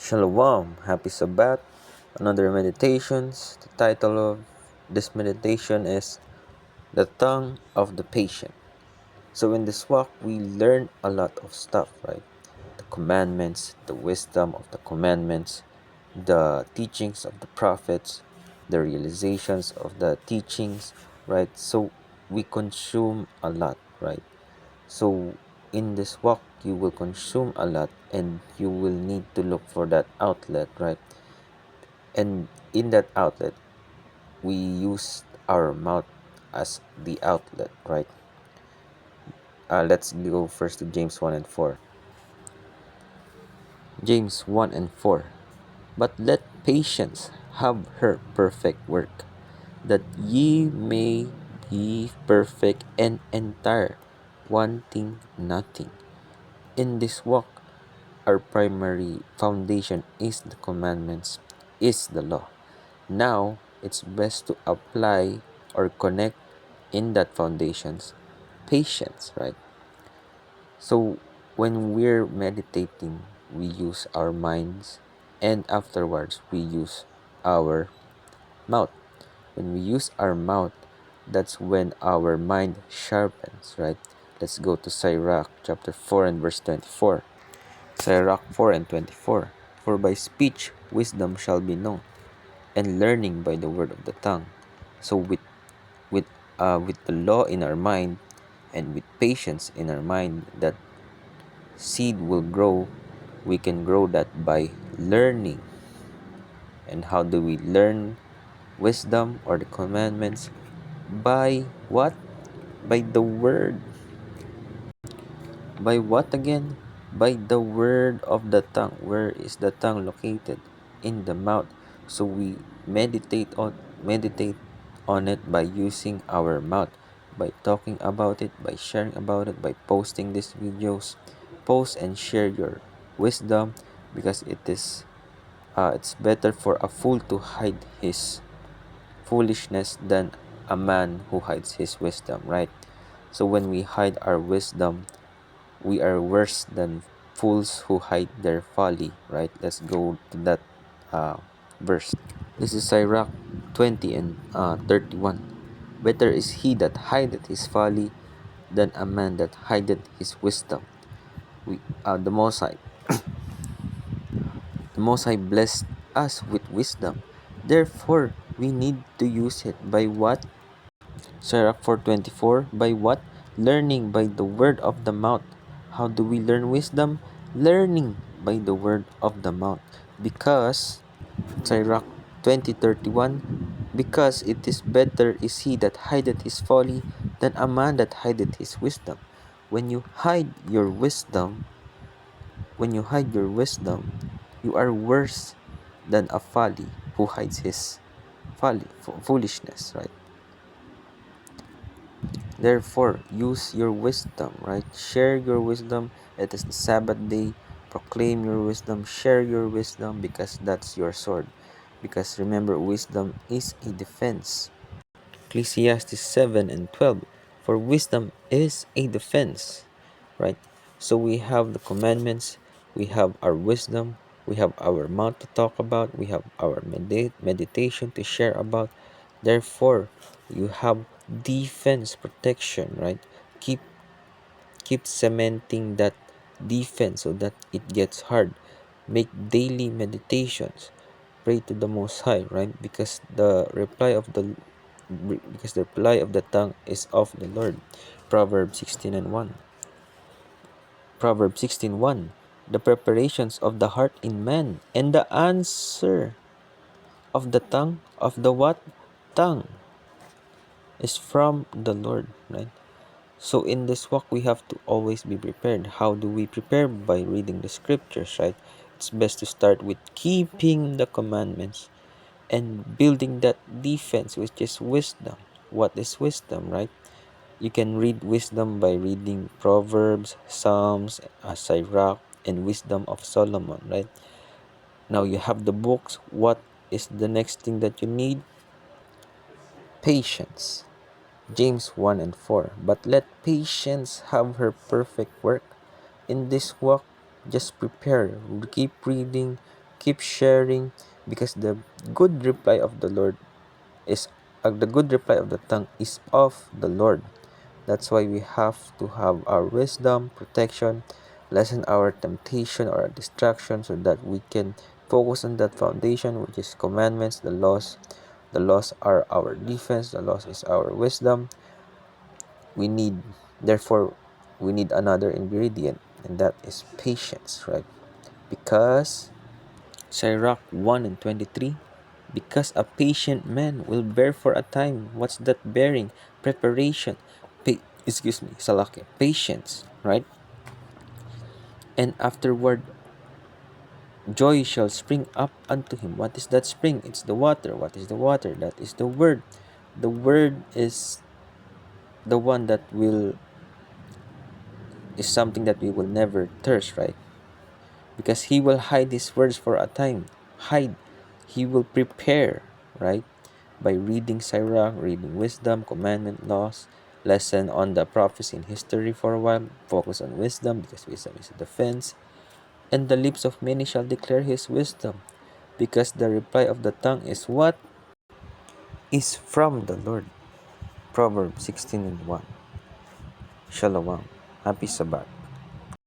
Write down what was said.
Shalawam, happy Sabbath. Another meditations. The title of this meditation is The Tongue of the Patient. So in this walk, we learn a lot of stuff, right? The commandments, the wisdom of the commandments, the teachings of the prophets, the realizations of the teachings, right? So we consume a lot, right? So in this walk, you will consume a lot and you will need to look for that outlet, right? And in that outlet, we use our mouth as the outlet, right? Let's go first to James 1 and 4. James 1 and 4. But let patience have her perfect work, that ye may be perfect and entire, wanting nothing. In this walk, our primary foundation is the commandments, is the law. Now, it's best to apply or connect in that foundations patience, right? So, when we're meditating, we use our minds and afterwards we use our mouth. When we use our mouth, that's when our mind sharpens, right? Let's go to Sirach chapter 4 and verse 24. Sirach 4 and 24. For by speech wisdom shall be known, and learning by the word of the tongue. So with with the law in our mind and with patience in our mind, that seed will grow. We can grow that by learning. And how do we learn wisdom or the commandments? By what? By the word. By what again? By the word of the tongue. Where is the tongue located? In the mouth. So we meditate on it by using our mouth, by talking about it, by sharing about it, by posting these videos. Post and share your wisdom, because it's better for a fool to hide his foolishness than a man who hides his wisdom, right? So when we hide our wisdom, we are worse than fools who hide their folly, right? Let's go to that verse. This is Sirach 20 and 31. Better is he that hideth his folly than a man that hideth his wisdom. We, the Most High blessed us with wisdom. Therefore, we need to use it by what? Sirach 4:24. By what? Learning by the word of the mouth. How do we learn wisdom? Learning by the word of the mouth. Because Sirach 20:31. Because it is better is he that hideth his folly than a man that hideth his wisdom. When you hide your wisdom, you are worse than a folly who hides his foolishness, right? Therefore, use your wisdom, right? Share your wisdom. It is the Sabbath day. Proclaim your wisdom. Share your wisdom, because that's your sword. Because remember, wisdom is a defense. Ecclesiastes 7 and 12. For wisdom is a defense, right? So we have the commandments, we have our wisdom, we have our mouth to talk about, we have our meditation to share about. Therefore, you have defense protection, right? Keep cementing that defense so that it gets hard. Make daily meditations. Pray to the Most High, right? Because the reply of the tongue is of the Lord. Proverbs 16 and 1. Proverbs 16:1. The preparations of the heart in man, and the answer of the tongue, of the what? Tongue, is from the Lord, right? So in this walk, we have to always be prepared. How do we prepare? By reading the scriptures, right? It's best to start with keeping the commandments and building that defense, which is wisdom. What is wisdom, right? You can read wisdom by reading Proverbs, Psalms, Sirach, and Wisdom of Solomon, right? Now you have the books. What is the next thing that you need? Patience. James 1 and 4. But let patience have her perfect work. In this walk, just prepare. Keep reading, keep sharing, because good reply of the Lord is the good reply of the tongue is of the Lord. That's why we have to have our wisdom, protection, lessen our temptation or our distraction, so that we can focus on that foundation, which is commandments, the laws. The laws are our defense, the laws is our wisdom. We need, therefore, we need another ingredient, and that is patience, right? Because Sirach 1 and 23, because a patient man will bear for a time. What's that bearing? Preparation. Salaki. Patience, right? And afterward, joy shall spring up unto him. What is that spring? It's the water. What is the water? That is the word. The word is the one that is something that we will never thirst, right? Because he will hide his words for a time. Hide. He will prepare, right? By reading Sirach, reading wisdom, commandment, laws, lesson on the prophecy and history for a while, focus on wisdom, because wisdom is a defense. And the lips of many shall declare his wisdom, because the reply of the tongue is what? Is from the Lord. Proverbs 16 and 1. Shalawam. Happy Sabbath.